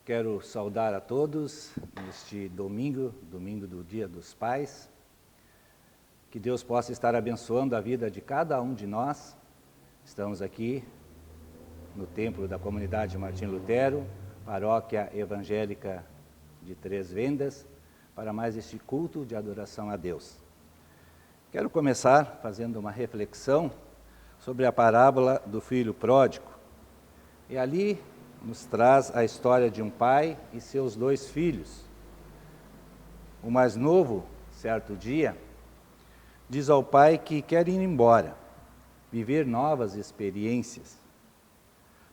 Quero saudar a todos neste domingo do Dia dos Pais. Que Deus possa estar abençoando a vida de cada um de nós. Estamos aqui no templo da comunidade Martim Lutero, paróquia evangélica de Três Vendas, para mais este culto de adoração a Deus. Quero começar fazendo uma reflexão sobre a parábola do filho pródigo. E ali nos traz a história de um pai e seus dois filhos. O mais novo, certo dia, diz ao pai que quer ir embora, viver novas experiências.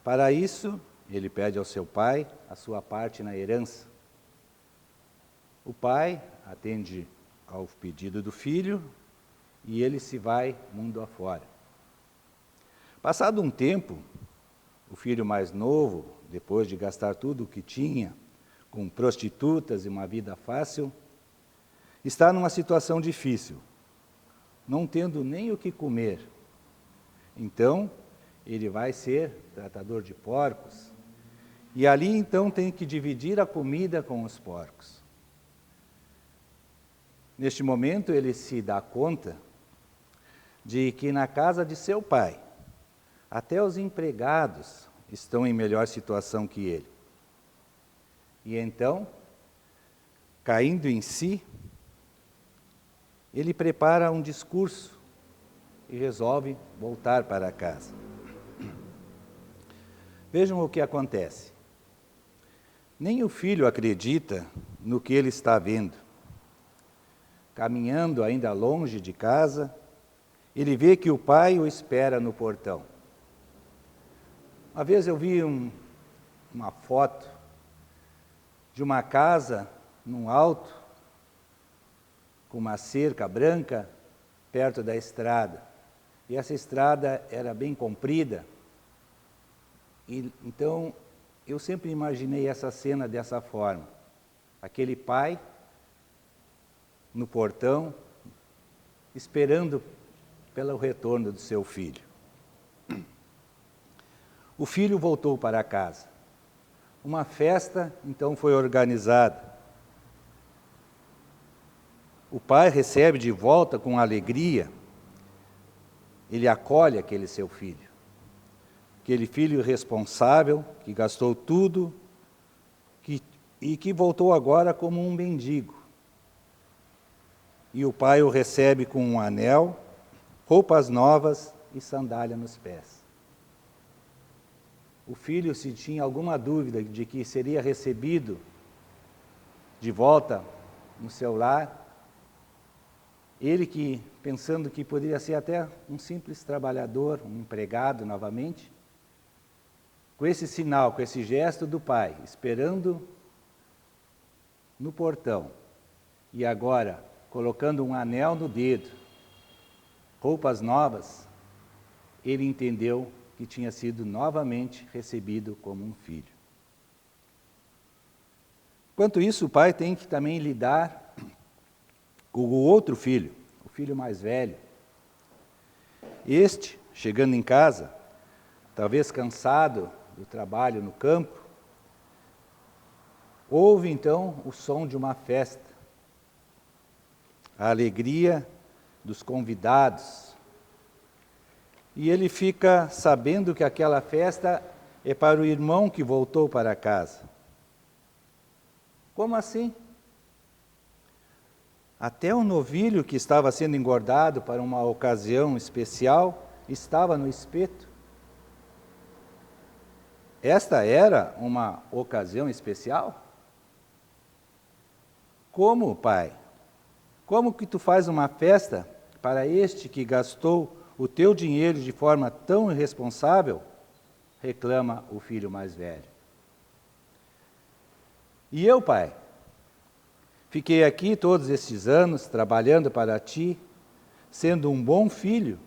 Para isso, ele pede ao seu pai a sua parte na herança. O pai atende ao pedido do filho e ele se vai mundo afora. Passado um tempo, o filho mais novo, depois de gastar tudo o que tinha, com prostitutas e uma vida fácil, está numa situação difícil, não tendo nem o que comer. Então, ele vai ser tratador de porcos, e ali então tem que dividir a comida com os porcos. Neste momento, ele se dá conta de que na casa de seu pai, até os empregados estão em melhor situação que ele. E então, caindo em si, ele prepara um discurso e resolve voltar para casa. Vejam o que acontece. Nem o filho acredita no que ele está vendo. Caminhando ainda longe de casa, ele vê que o pai o espera no portão. Uma vez eu vi uma foto de uma casa num alto, com uma cerca branca, perto da estrada. E essa estrada era bem comprida. E, então, eu sempre imaginei essa cena dessa forma. Aquele pai no portão, esperando pelo retorno do seu filho. O filho voltou para casa. Uma festa, então, foi organizada. O pai recebe de volta com alegria. Ele acolhe aquele seu filho. Aquele filho responsável, que gastou tudo e que voltou agora como um mendigo. E o pai o recebe com um anel, roupas novas e sandália nos pés. O filho, se tinha alguma dúvida de que seria recebido de volta no seu lar, ele que, pensando que poderia ser até um simples trabalhador, um empregado novamente, com esse sinal, com esse gesto do pai, esperando no portão, e agora colocando um anel no dedo, roupas novas, ele entendeu que tinha sido novamente recebido como um filho. Enquanto isso, o pai tem que também lidar com o outro filho, o filho mais velho. Este, chegando em casa, talvez cansado do trabalho no campo, ouve então o som de uma festa, a alegria dos convidados. E ele fica sabendo que aquela festa é para o irmão que voltou para casa. Como assim? Até o novilho que estava sendo engordado para uma ocasião especial estava no espeto. Esta era uma ocasião especial? Como, pai? Como que tu faz uma festa para este que gastou o teu dinheiro de forma tão irresponsável? Reclama o filho mais velho. E eu, pai? Fiquei aqui todos estes anos trabalhando para ti, sendo um bom filho.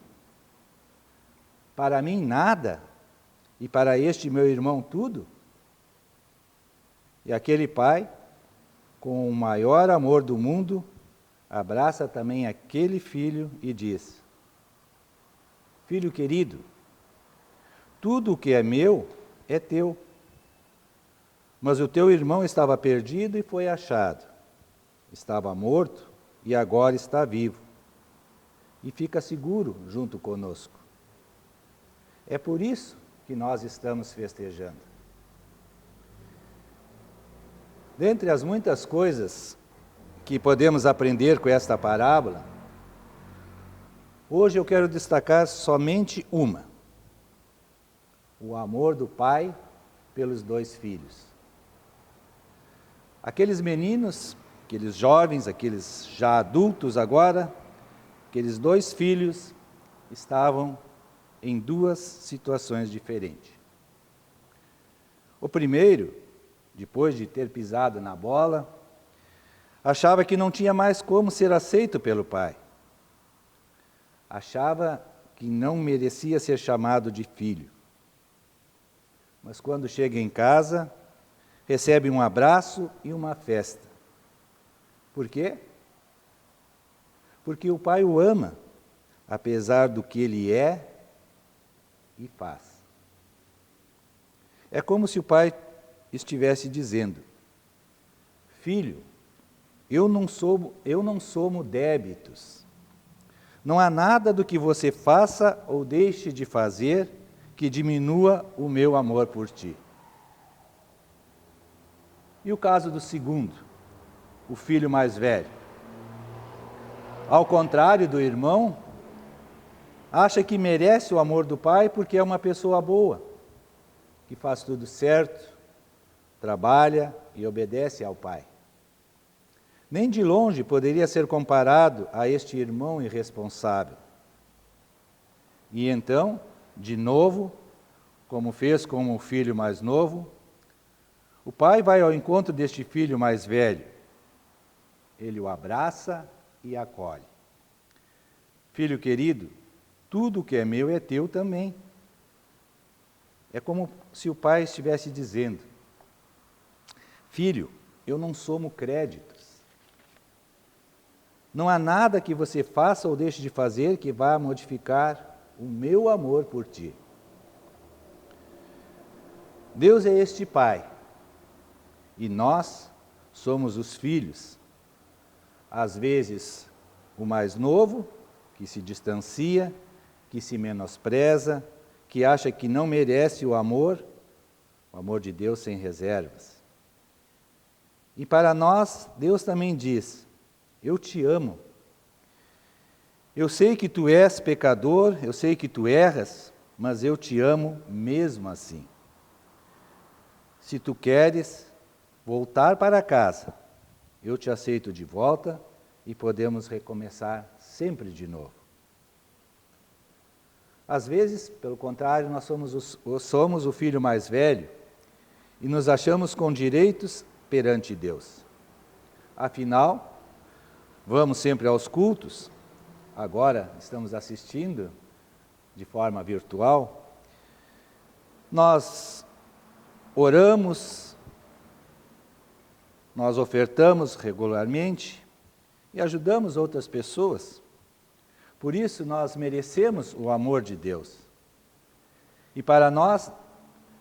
Para mim nada, e para este meu irmão tudo? E aquele pai, com o maior amor do mundo, abraça também aquele filho e diz: filho querido, tudo o que é meu é teu. Mas o teu irmão estava perdido e foi achado. Estava morto e agora está vivo. E fica seguro junto conosco. É por isso que nós estamos festejando. Dentre as muitas coisas que podemos aprender com esta parábola, hoje eu quero destacar somente uma: o amor do pai pelos dois filhos. Aqueles meninos, aqueles jovens, aqueles já adultos agora, aqueles dois filhos estavam em duas situações diferentes. O primeiro, depois de ter pisado na bola, achava que não tinha mais como ser aceito pelo pai. Achava que não merecia ser chamado de filho. Mas quando chega em casa, recebe um abraço e uma festa. Por quê? Porque o pai o ama, apesar do que ele é e faz. É como se o pai estivesse dizendo: filho, eu não somo débitos. Não há nada do que você faça ou deixe de fazer que diminua o meu amor por ti. E o caso do segundo, o filho mais velho? Ao contrário do irmão, acha que merece o amor do pai porque é uma pessoa boa, que faz tudo certo, trabalha e obedece ao pai. Nem de longe poderia ser comparado a este irmão irresponsável. E então, de novo, como fez com o filho mais novo, o pai vai ao encontro deste filho mais velho. Ele o abraça e acolhe. Filho querido, tudo o que é meu é teu também. É como se o pai estivesse dizendo: filho, eu não somo créditos. Não há nada que você faça ou deixe de fazer que vá modificar o meu amor por ti. Deus é este pai, e nós somos os filhos. Às vezes, o mais novo, que se distancia, que se menospreza, que acha que não merece o amor de Deus sem reservas. E para nós, Deus também diz: eu te amo. Eu sei que tu és pecador, eu sei que tu erras, mas eu te amo mesmo assim. Se tu queres voltar para casa, eu te aceito de volta e podemos recomeçar sempre de novo. Às vezes, pelo contrário, nós somos o filho mais velho e nos achamos com direitos perante Deus. Afinal, vamos sempre aos cultos, agora estamos assistindo de forma virtual. Nós oramos, nós ofertamos regularmente e ajudamos outras pessoas. Por isso nós merecemos o amor de Deus. E para nós,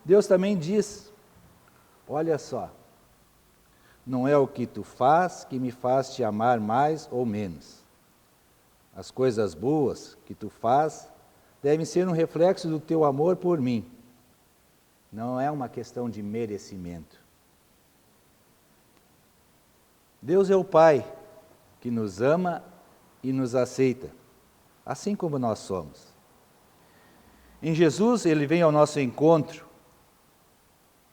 Deus também diz: olha só, não é o que tu faz que me faz te amar mais ou menos. As coisas boas que tu faz devem ser um reflexo do teu amor por mim. Não é uma questão de merecimento. Deus é o Pai que nos ama e nos aceita, assim como nós somos. Em Jesus, Ele vem ao nosso encontro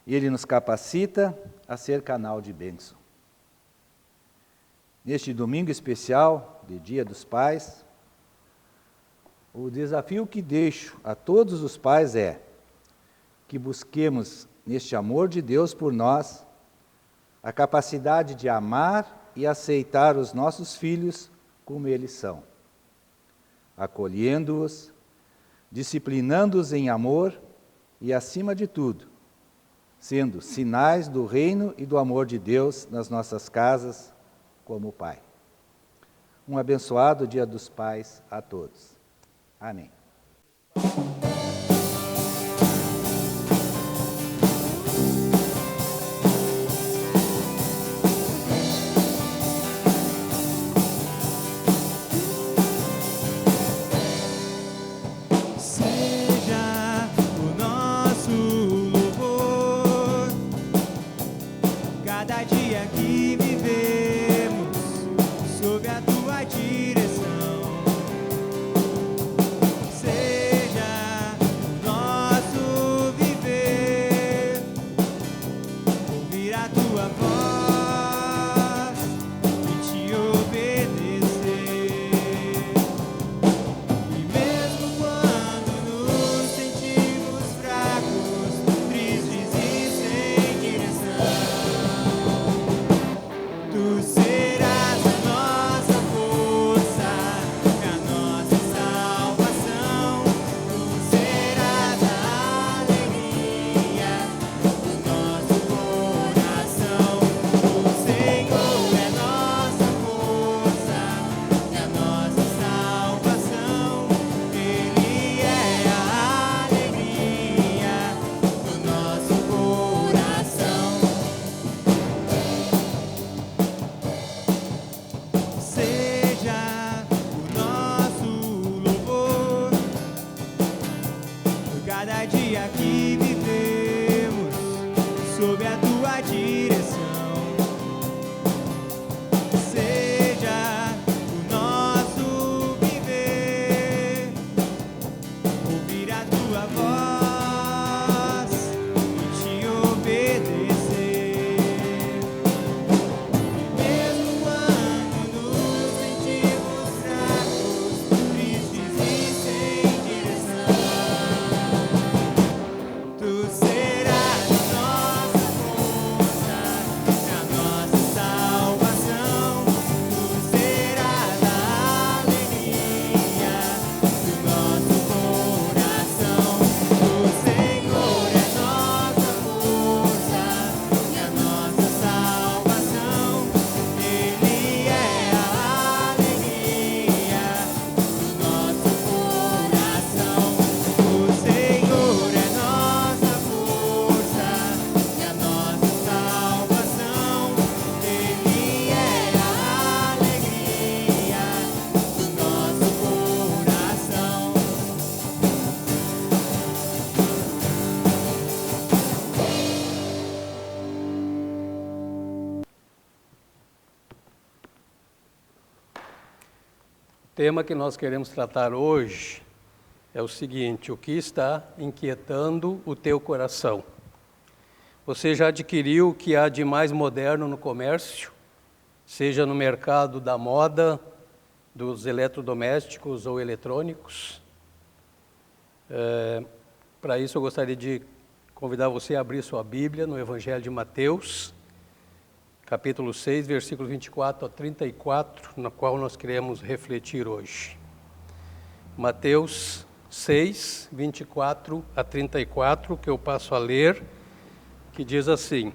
e Ele nos capacita a ser canal de bênção. Neste domingo especial, de Dia dos Pais, o desafio que deixo a todos os pais é que busquemos, neste amor de Deus por nós, a capacidade de amar e aceitar os nossos filhos como eles são, acolhendo-os, disciplinando-os em amor e, acima de tudo, sendo sinais do reino e do amor de Deus nas nossas casas, como Pai. Um abençoado Dia dos Pais a todos. Amém. tema que nós queremos tratar hoje é o seguinte: o que está inquietando o teu coração? Você já adquiriu o que há de mais moderno no comércio, seja no mercado da moda, dos eletrodomésticos ou eletrônicos? Para isso eu gostaria de convidar você a abrir sua Bíblia no Evangelho de Mateus, capítulo 6, versículos 24 a 34, na qual nós queremos refletir hoje. Mateus 6, 24 a 34, que eu passo a ler, que diz assim: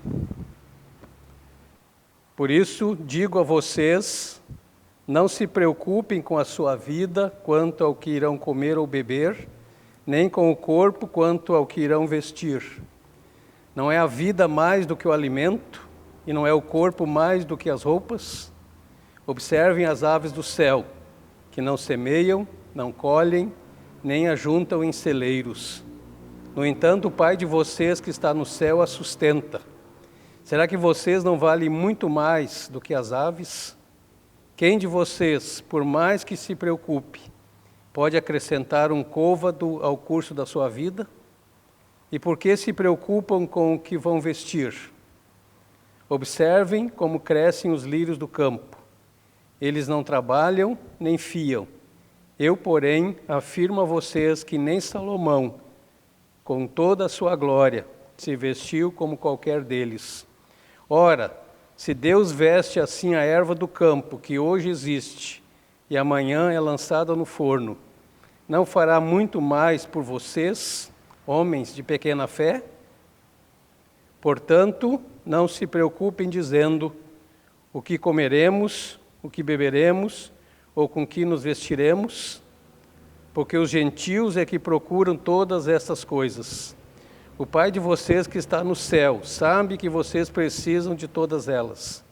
Por isso digo a vocês, não se preocupem com a sua vida quanto ao que irão comer ou beber, nem com o corpo quanto ao que irão vestir. Não é a vida mais do que o alimento, e não é o corpo mais do que as roupas? Observem as aves do céu, que não semeiam, não colhem, nem ajuntam em celeiros. No entanto, o Pai de vocês que está no céu as sustenta. Será que vocês não valem muito mais do que as aves? Quem de vocês, por mais que se preocupe, pode acrescentar um côvado ao curso da sua vida? E por que se preocupam com o que vão vestir? Observem como crescem os lírios do campo. Eles não trabalham nem fiam. Eu, porém, afirmo a vocês que nem Salomão, com toda a sua glória, se vestiu como qualquer deles. Ora, se Deus veste assim a erva do campo, que hoje existe, e amanhã é lançada no forno, não fará muito mais por vocês, homens de pequena fé? Portanto, não se preocupem dizendo o que comeremos, o que beberemos, ou com que nos vestiremos, porque os gentios é que procuram todas essas coisas. O Pai de vocês que está no céu sabe que vocês precisam de todas elas.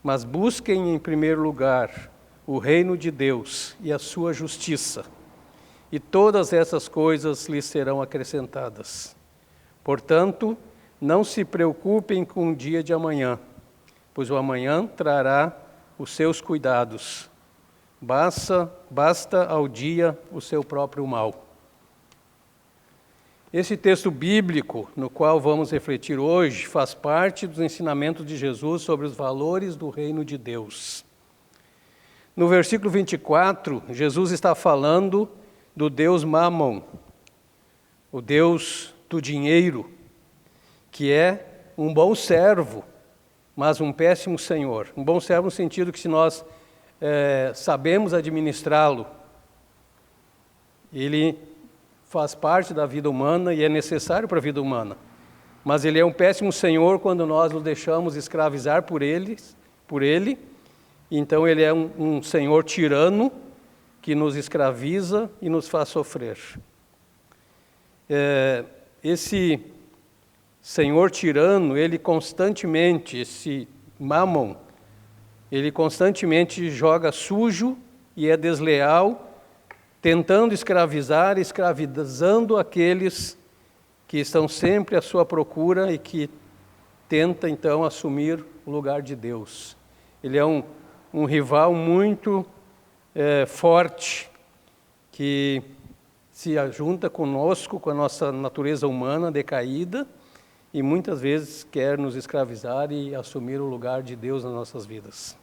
Mas busquem em primeiro lugar o reino de Deus e a sua justiça, e todas essas coisas lhes serão acrescentadas. Portanto, não se preocupem com o dia de amanhã, pois o amanhã trará os seus cuidados. Basta ao dia o seu próprio mal. Esse texto bíblico, no qual vamos refletir hoje, faz parte dos ensinamentos de Jesus sobre os valores do reino de Deus. No versículo 24, Jesus está falando do Deus Mamon, o Deus do dinheiro, que é um bom servo, mas um péssimo senhor. Um bom servo no sentido que, se nós sabemos administrá-lo, ele faz parte da vida humana e é necessário para a vida humana. Mas ele é um péssimo senhor quando nós nos deixamos escravizar por ele. Então ele é um senhor tirano que nos escraviza e nos faz sofrer. Esse senhor tirano, esse Mamon, ele constantemente joga sujo e é desleal, tentando escravizando aqueles que estão sempre à sua procura e que tenta então assumir o lugar de Deus. Ele é um rival muito forte, que se ajunta conosco, com a nossa natureza humana decaída, e muitas vezes quer nos escravizar e assumir o lugar de Deus nas nossas vidas.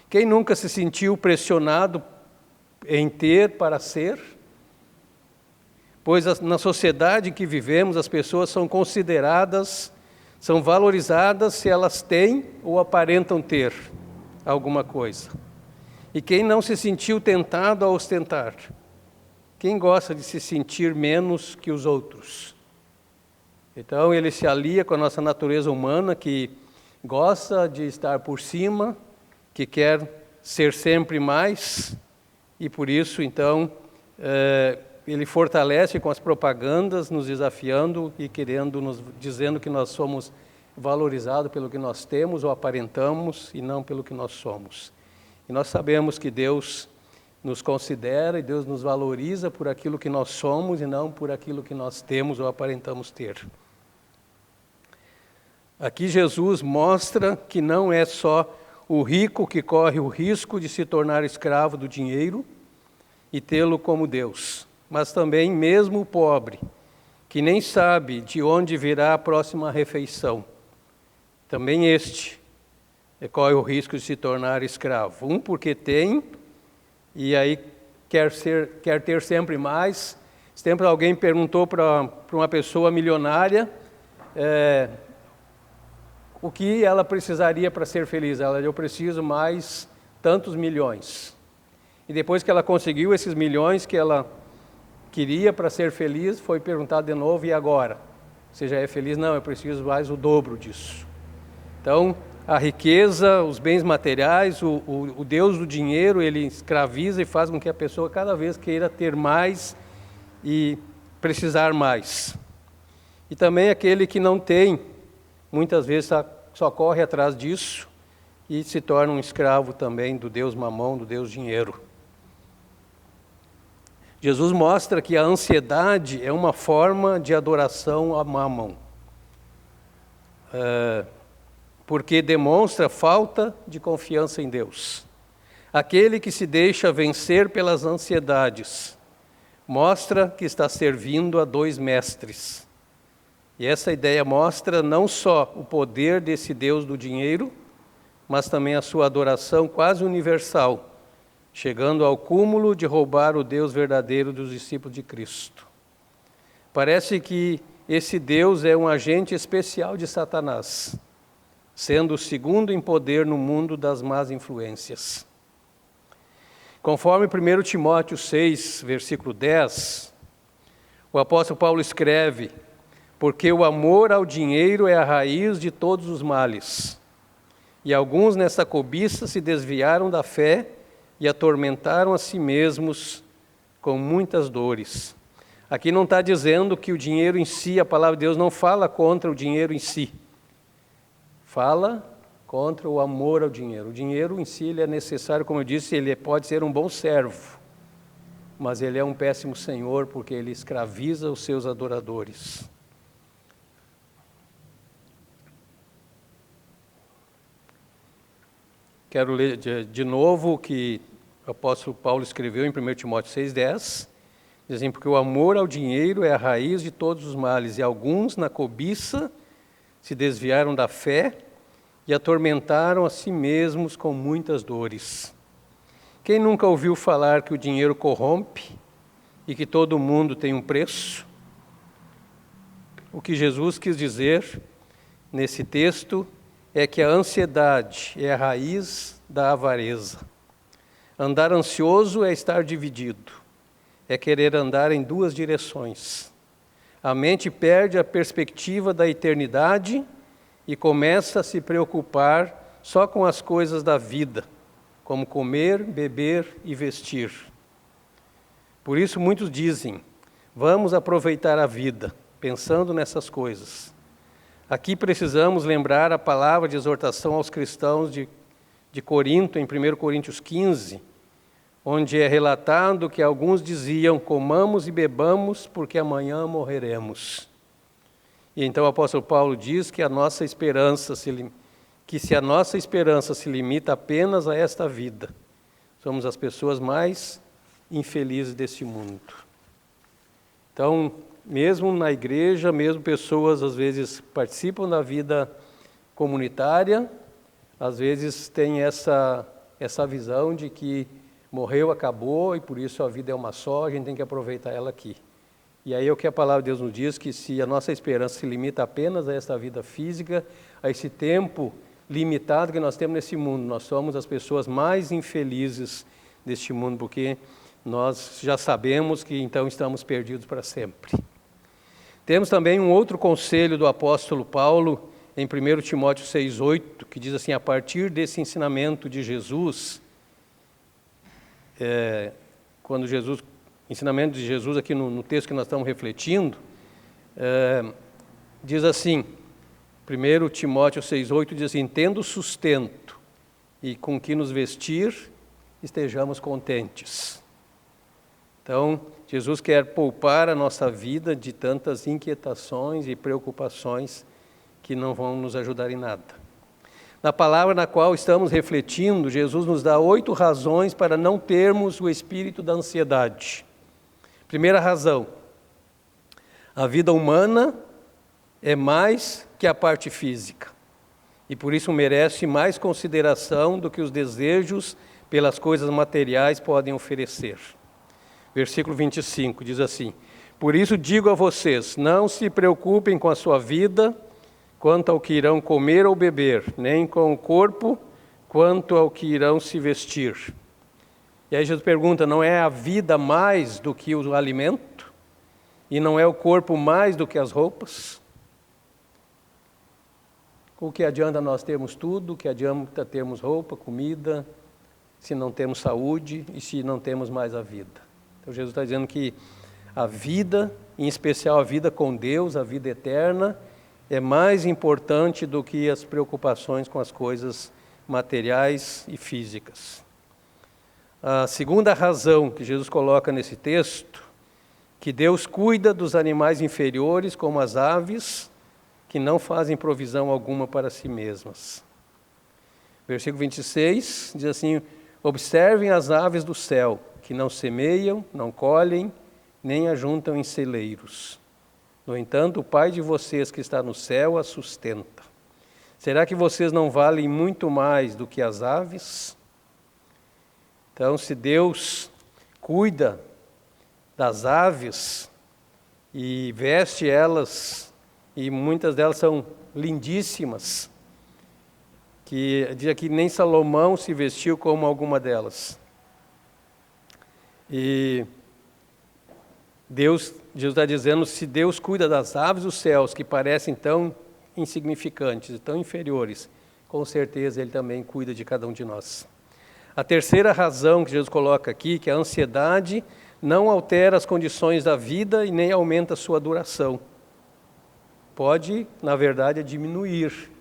Quem nunca se sentiu pressionado em ter para ser? Pois na sociedade em que vivemos, as pessoas são consideradas, são valorizadas se elas têm ou aparentam ter alguma coisa. E quem não se sentiu tentado a ostentar? Quem gosta de se sentir menos que os outros? Então ele se alia com a nossa natureza humana, que gosta de estar por cima, que quer ser sempre mais, e por isso então ele fortalece com as propagandas, nos desafiando e dizendo que nós somos valorizados pelo que nós temos ou aparentamos e não pelo que nós somos. E nós sabemos que Deus nos considera e Deus nos valoriza por aquilo que nós somos e não por aquilo que nós temos ou aparentamos ter. Aqui Jesus mostra que não é só o rico que corre o risco de se tornar escravo do dinheiro, e tê-lo como Deus, mas também mesmo o pobre, que nem sabe de onde virá a próxima refeição. Também este corre o risco de se tornar escravo. Um porque tem, e aí quer ter sempre mais. Sempre alguém perguntou para uma pessoa milionária o que ela precisaria para ser feliz. Ela disse: eu preciso mais tantos milhões. E depois que ela conseguiu esses milhões que ela queria para ser feliz, foi perguntado de novo: e agora? Você já é feliz? Não, eu preciso mais o dobro disso. Então, a riqueza, os bens materiais, o Deus do dinheiro, ele escraviza e faz com que a pessoa cada vez queira ter mais e precisar mais. E também aquele que não tem, muitas vezes só corre atrás disso e se torna um escravo também do Deus Mamão, do Deus dinheiro. Jesus mostra que a ansiedade é uma forma de adoração a Mamão, porque demonstra falta de confiança em Deus. Aquele que se deixa vencer pelas ansiedades mostra que está servindo a dois mestres. E essa ideia mostra não só o poder desse Deus do dinheiro, mas também a sua adoração quase universal, chegando ao cúmulo de roubar o Deus verdadeiro dos discípulos de Cristo. Parece que esse Deus é um agente especial de Satanás, sendo o segundo em poder no mundo das más influências. Conforme 1 Timóteo 6, versículo 10, o apóstolo Paulo escreve: porque o amor ao dinheiro é a raiz de todos os males. E alguns nessa cobiça se desviaram da fé e atormentaram a si mesmos com muitas dores. Aqui não está dizendo que o dinheiro em si, a palavra de Deus não fala contra o dinheiro em si. Fala contra o amor ao dinheiro. O dinheiro em si ele é necessário, como eu disse, ele pode ser um bom servo, mas ele é um péssimo senhor porque ele escraviza os seus adoradores. Quero ler de novo o que o apóstolo Paulo escreveu em 1 Timóteo 6,10. Diz assim: porque o amor ao dinheiro é a raiz de todos os males, e alguns, na cobiça, se desviaram da fé e atormentaram a si mesmos com muitas dores. Quem nunca ouviu falar que o dinheiro corrompe e que todo mundo tem um preço? O que Jesus quis dizer nesse texto é que a ansiedade é a raiz da avareza. Andar ansioso é estar dividido, é querer andar em duas direções. A mente perde a perspectiva da eternidade e começa a se preocupar só com as coisas da vida, como comer, beber e vestir. Por isso muitos dizem: vamos aproveitar a vida, pensando nessas coisas. Aqui precisamos lembrar a palavra de exortação aos cristãos de Corinto, em 1 Coríntios 15, onde é relatado que alguns diziam: comamos e bebamos, porque amanhã morreremos. E então o apóstolo Paulo diz que se a nossa esperança se limita apenas a esta vida, somos as pessoas mais infelizes deste mundo. Então, mesmo na igreja, mesmo pessoas às vezes participam da vida comunitária, às vezes têm essa visão de que morreu, acabou, e por isso a vida é uma só, a gente tem que aproveitar ela aqui. E aí é o que a palavra de Deus nos diz, que se a nossa esperança se limita apenas a esta vida física, a esse tempo limitado que nós temos nesse mundo, nós somos as pessoas mais infelizes deste mundo, porque nós já sabemos que então estamos perdidos para sempre. Temos também um outro conselho do apóstolo Paulo, em 1 Timóteo 6,8, que diz assim: a partir desse ensinamento de Jesus, ensinamento de Jesus aqui no texto que nós estamos refletindo, diz assim, 1 Timóteo 6,8 diz assim: tendo sustento e com que nos vestir, estejamos contentes. Então, Jesus quer poupar a nossa vida de tantas inquietações e preocupações que não vão nos ajudar em nada. Na palavra na qual estamos refletindo, Jesus nos dá 8 razões para não termos o espírito da ansiedade. Primeira razão: a vida humana é mais que a parte física, e por isso merece mais consideração do que os desejos pelas coisas materiais podem oferecer. Versículo 25 diz assim: por isso digo a vocês, não se preocupem com a sua vida, quanto ao que irão comer ou beber, nem com o corpo, quanto ao que irão se vestir. E aí Jesus pergunta, não é a vida mais do que o alimento? E não é o corpo mais do que as roupas? O que adianta nós termos tudo, o que adianta termos roupa, comida, se não temos saúde e se não temos mais a vida? Então Jesus está dizendo que a vida, em especial a vida com Deus, a vida eterna, é mais importante do que as preocupações com as coisas materiais e físicas. A segunda razão que Jesus coloca nesse texto, que Deus cuida dos animais inferiores, como as aves, que não fazem provisão alguma para si mesmas. Versículo 26 diz assim: observem as aves do céu, que não semeiam, não colhem, nem ajuntam em celeiros. No entanto, o Pai de vocês que está no céu as sustenta. Será que vocês não valem muito mais do que as aves? Então, se Deus cuida das aves e veste elas, e muitas delas são lindíssimas, que diz aqui, nem Salomão se vestiu como alguma delas. E Jesus está dizendo, se Deus cuida das aves dos céus, que parecem tão insignificantes, tão inferiores, com certeza Ele também cuida de cada um de nós. A terceira razão que Jesus coloca aqui, que a ansiedade não altera as condições da vida e nem aumenta a sua duração. Pode, na verdade, diminuir.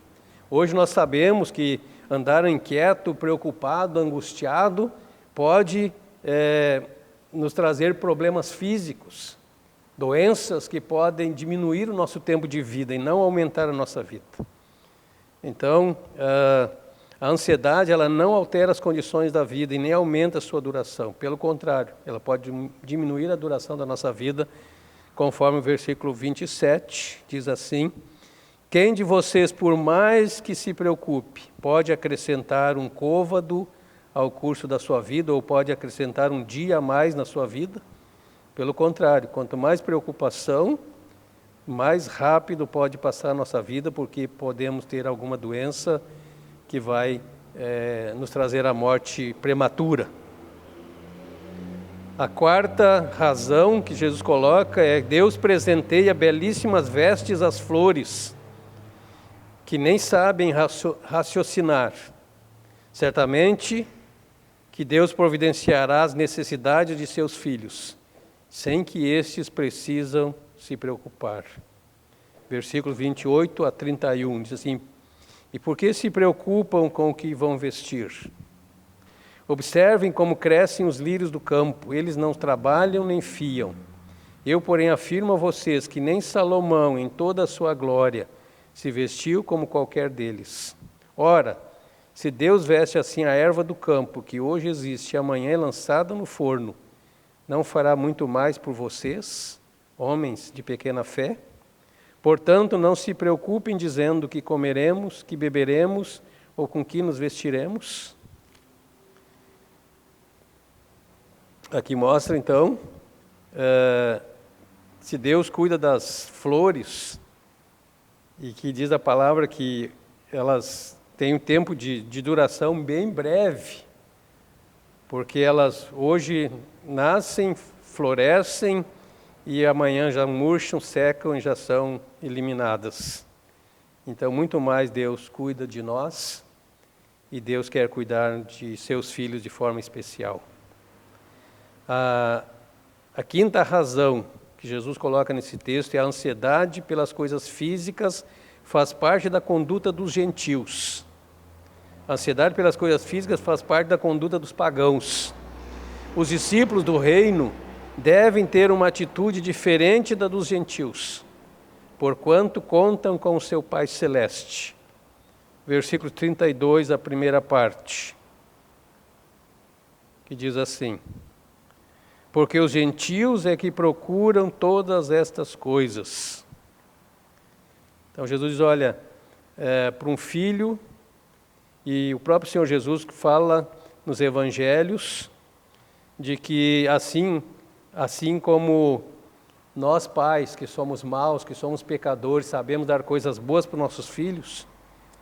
Hoje nós sabemos que andar inquieto, preocupado, angustiado, pode nos trazer problemas físicos, doenças que podem diminuir o nosso tempo de vida e não aumentar a nossa vida. Então, a ansiedade, ela não altera as condições da vida e nem aumenta a sua duração. Pelo contrário, ela pode diminuir a duração da nossa vida, conforme o versículo 27 diz assim: quem de vocês, por mais que se preocupe, pode acrescentar um côvado ao curso da sua vida, ou pode acrescentar um dia a mais na sua vida? Pelo contrário, quanto mais preocupação, mais rápido pode passar a nossa vida, porque podemos ter alguma doença que vai nos trazer a morte prematura. A quarta razão que Jesus coloca é: Deus presenteia belíssimas vestes às flores, que nem sabem raciocinar. Certamente que Deus providenciará as necessidades de seus filhos, sem que estes precisam se preocupar. Versículos 28 a 31 diz assim: e por que se preocupam com o que vão vestir? Observem como crescem os lírios do campo, eles não trabalham nem fiam. Eu, porém, afirmo a vocês que nem Salomão, em toda a sua glória, se vestiu como qualquer deles. Ora, se Deus veste assim a erva do campo, que hoje existe e amanhã é lançada no forno, não fará muito mais por vocês, homens de pequena fé? Portanto, não se preocupem dizendo que comeremos, que beberemos ou com que nos vestiremos. Aqui mostra, então, se Deus cuida das flores, e que diz a palavra que elas têm um tempo de duração bem breve, porque elas hoje nascem, florescem, e amanhã já murcham, secam e já são eliminadas. Então, muito mais Deus cuida de nós, e Deus quer cuidar de seus filhos de forma especial. A quinta razão que Jesus coloca nesse texto é a ansiedade pelas coisas físicas, faz parte da conduta dos gentios. A ansiedade pelas coisas físicas faz parte da conduta dos pagãos. Os discípulos do reino devem ter uma atitude diferente da dos gentios, porquanto contam com o seu Pai Celeste. versículo 32, a primeira parte, que diz assim: porque os gentios é que procuram todas estas coisas. Então Jesus diz, olha, para um filho, e o próprio Senhor Jesus fala nos evangelhos, de que assim como nós pais, que somos maus, que somos pecadores, sabemos dar coisas boas para os nossos filhos,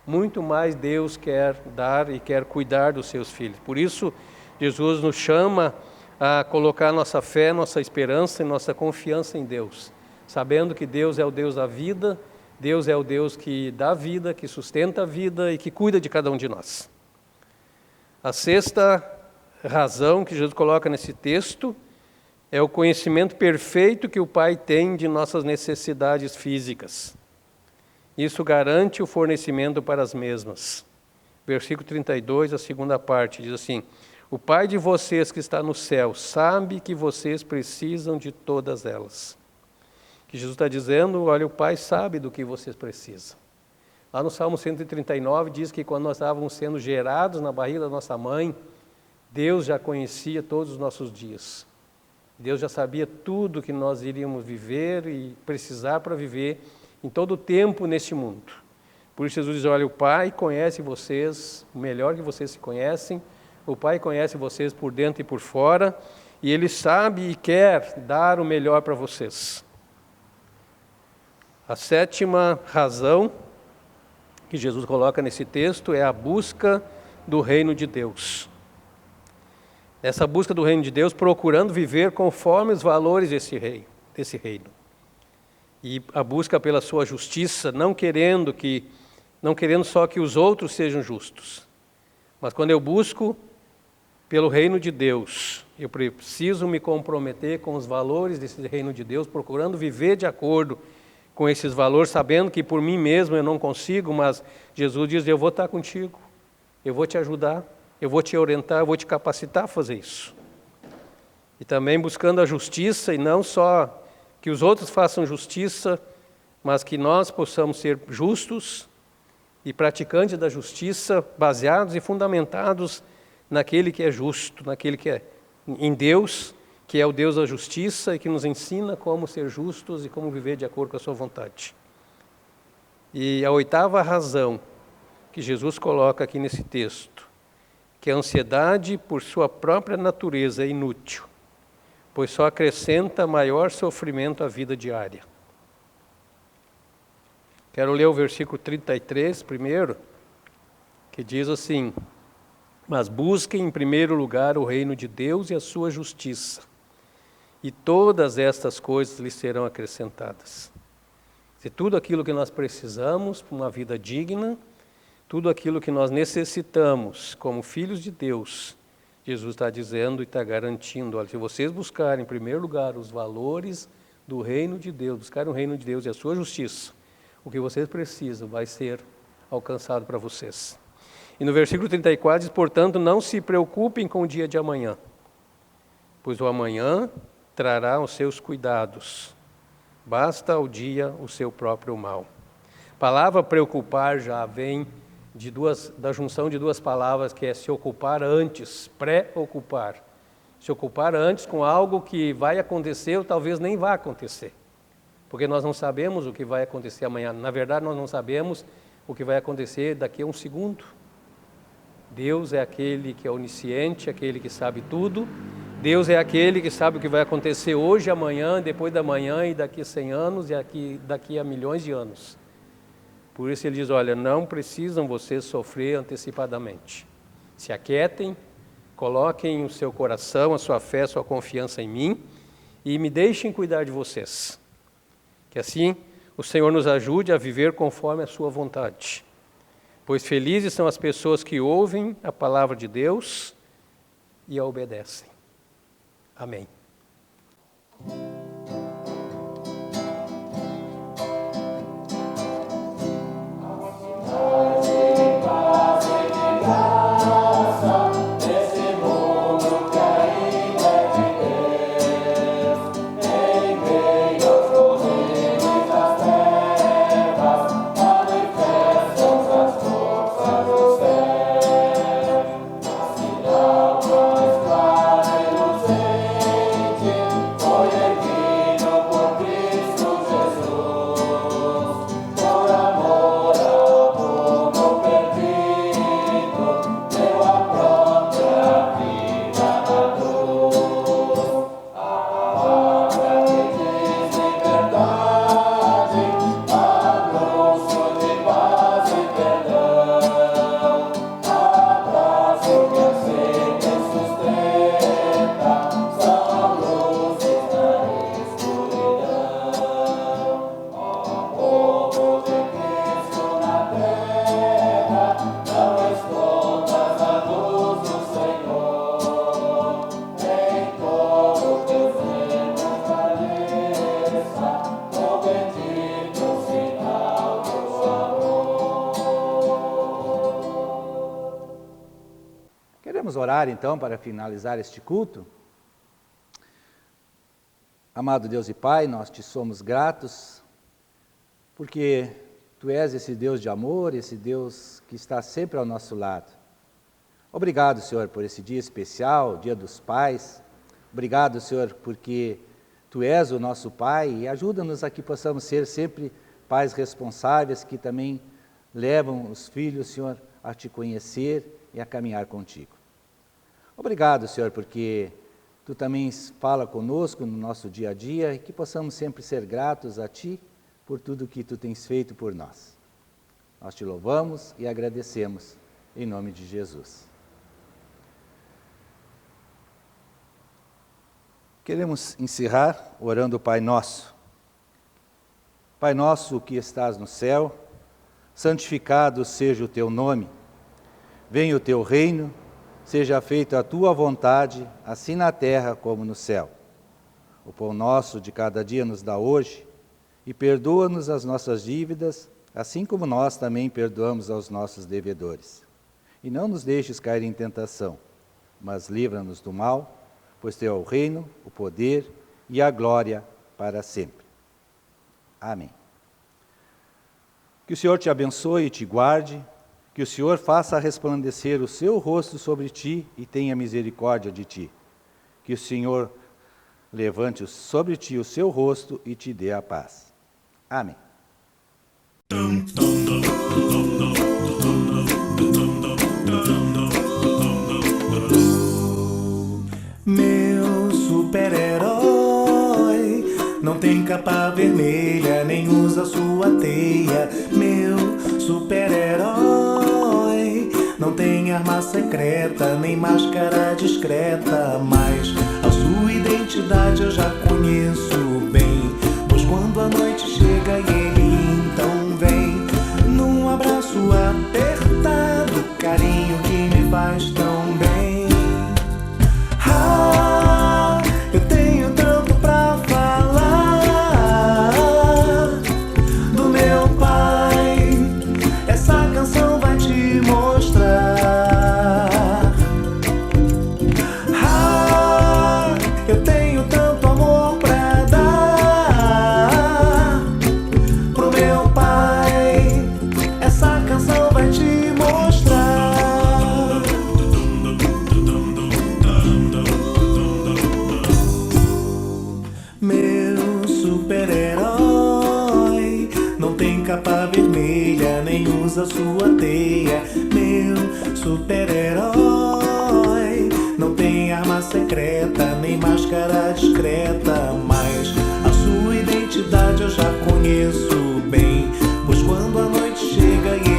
muito mais Deus quer dar e quer cuidar dos seus filhos. Por isso, Jesus nos chama a colocar nossa fé, nossa esperança e nossa confiança em Deus, sabendo que Deus é o Deus da vida, Deus é o Deus que dá vida, que sustenta a vida e que cuida de cada um de nós. A sexta razão que Jesus coloca nesse texto é o conhecimento perfeito que o Pai tem de nossas necessidades físicas. Isso garante o fornecimento para as mesmas. Versículo 32, a segunda parte, diz assim: o Pai de vocês que está no céu sabe que vocês precisam de todas elas. Que Jesus está dizendo, olha, o Pai sabe do que vocês precisam. Lá no Salmo 139 diz que quando nós estávamos sendo gerados na barriga da nossa mãe, Deus já conhecia todos os nossos dias. Deus já sabia tudo que nós iríamos viver e precisar para viver em todo o tempo neste mundo. Por isso Jesus diz, olha, o Pai conhece vocês, o melhor que vocês se conhecem, o Pai conhece vocês por dentro e por fora, e Ele sabe e quer dar o melhor para vocês. A sétima razão que Jesus coloca nesse texto é a busca do reino de Deus. Essa busca do reino de Deus, procurando viver conforme os valores desse reino. E a busca pela sua justiça, não querendo só que os outros sejam justos. Mas quando eu busco pelo reino de Deus, eu preciso me comprometer com os valores desse reino de Deus, procurando viver de acordo com esses valores, sabendo que por mim mesmo eu não consigo, mas Jesus diz, eu vou estar contigo, eu vou te ajudar, eu vou te orientar, eu vou te capacitar a fazer isso. E também buscando a justiça, e não só que os outros façam justiça, mas que nós possamos ser justos e praticantes da justiça, baseados e fundamentados naquele que é justo, naquele que é em Deus, que é o Deus da justiça e que nos ensina como ser justos e como viver de acordo com a sua vontade. E a oitava razão que Jesus coloca aqui nesse texto, que a ansiedade, por sua própria natureza, é inútil, pois só acrescenta maior sofrimento à vida diária. Quero ler o versículo 33 primeiro, que diz assim, mas busquem em primeiro lugar o reino de Deus e a sua justiça, e todas estas coisas lhes serão acrescentadas. Se tudo aquilo que nós precisamos para uma vida digna, tudo aquilo que nós necessitamos como filhos de Deus, Jesus está dizendo e está garantindo, olha, se vocês buscarem em primeiro lugar os valores do reino de Deus, buscarem o reino de Deus e a sua justiça, o que vocês precisam vai ser alcançado para vocês. E no versículo 34 diz, portanto, não se preocupem com o dia de amanhã, pois o amanhã trará os seus cuidados. Basta ao dia o seu próprio mal. A palavra preocupar já vem da junção de duas palavras, que é se ocupar antes, pré-ocupar. Se ocupar antes com algo que vai acontecer ou talvez nem vá acontecer. Porque nós não sabemos o que vai acontecer amanhã. Na verdade, nós não sabemos o que vai acontecer daqui a um segundo. Deus é aquele que é onisciente, aquele que sabe tudo. Deus é aquele que sabe o que vai acontecer hoje, amanhã, depois da manhã e daqui a 100 anos e daqui a milhões de anos. Por isso ele diz, olha, não precisam vocês sofrer antecipadamente. Se aquietem, coloquem o seu coração, a sua fé, a sua confiança em mim e me deixem cuidar de vocês. Que assim o Senhor nos ajude a viver conforme a sua vontade. Pois felizes são as pessoas que ouvem a palavra de Deus e a obedecem. Amém. Queremos orar então para finalizar este culto. Amado Deus e Pai, nós te somos gratos, porque Tu és esse Deus de amor, esse Deus que está sempre ao nosso lado. Obrigado, Senhor, por esse dia especial, Dia dos Pais. Obrigado, Senhor, porque Tu és o nosso Pai e ajuda-nos a que possamos ser sempre pais responsáveis que também levam os filhos, Senhor, a Te conhecer e a caminhar contigo. Obrigado, Senhor, porque Tu também fala conosco no nosso dia a dia e que possamos sempre ser gratos a Ti por tudo que Tu tens feito por nós. Nós Te louvamos e agradecemos em nome de Jesus. Queremos encerrar orando o Pai Nosso. Pai nosso que estás no céu, santificado seja o Teu nome. Venha o Teu reino, seja feita a Tua vontade, assim na terra como no céu. O pão nosso de cada dia nos dá hoje, e perdoa-nos as nossas dívidas, assim como nós também perdoamos aos nossos devedores. E não nos deixes cair em tentação, mas livra-nos do mal, pois Teu é o reino, o poder e a glória para sempre. Amém. Que o Senhor te abençoe e te guarde, que o Senhor faça resplandecer o seu rosto sobre ti e tenha misericórdia de ti. Que o Senhor levante sobre ti o seu rosto e te dê a paz. Amém. Meu super-herói não tem capa vermelha, nem usa sua teia. Meu super-herói não tem arma secreta, nem máscara discreta. Mas a sua identidade eu já conheço bem, pois quando a noite chega e ele então vem, num abraço apertado, carinho que me faz tão bem. Eu tenho tanto pra falar do meu pai, essa canção vai te mostrar. Eu tenho tanto amor pra dar pro meu pai, essa canção vai te mostrar. Meu super-herói não tem capa vermelha, nem usa sua teia. Meu super-herói não tem arma secreta, nem máscara discreta. Mas a sua identidade eu já conheço bem, pois quando a noite chega e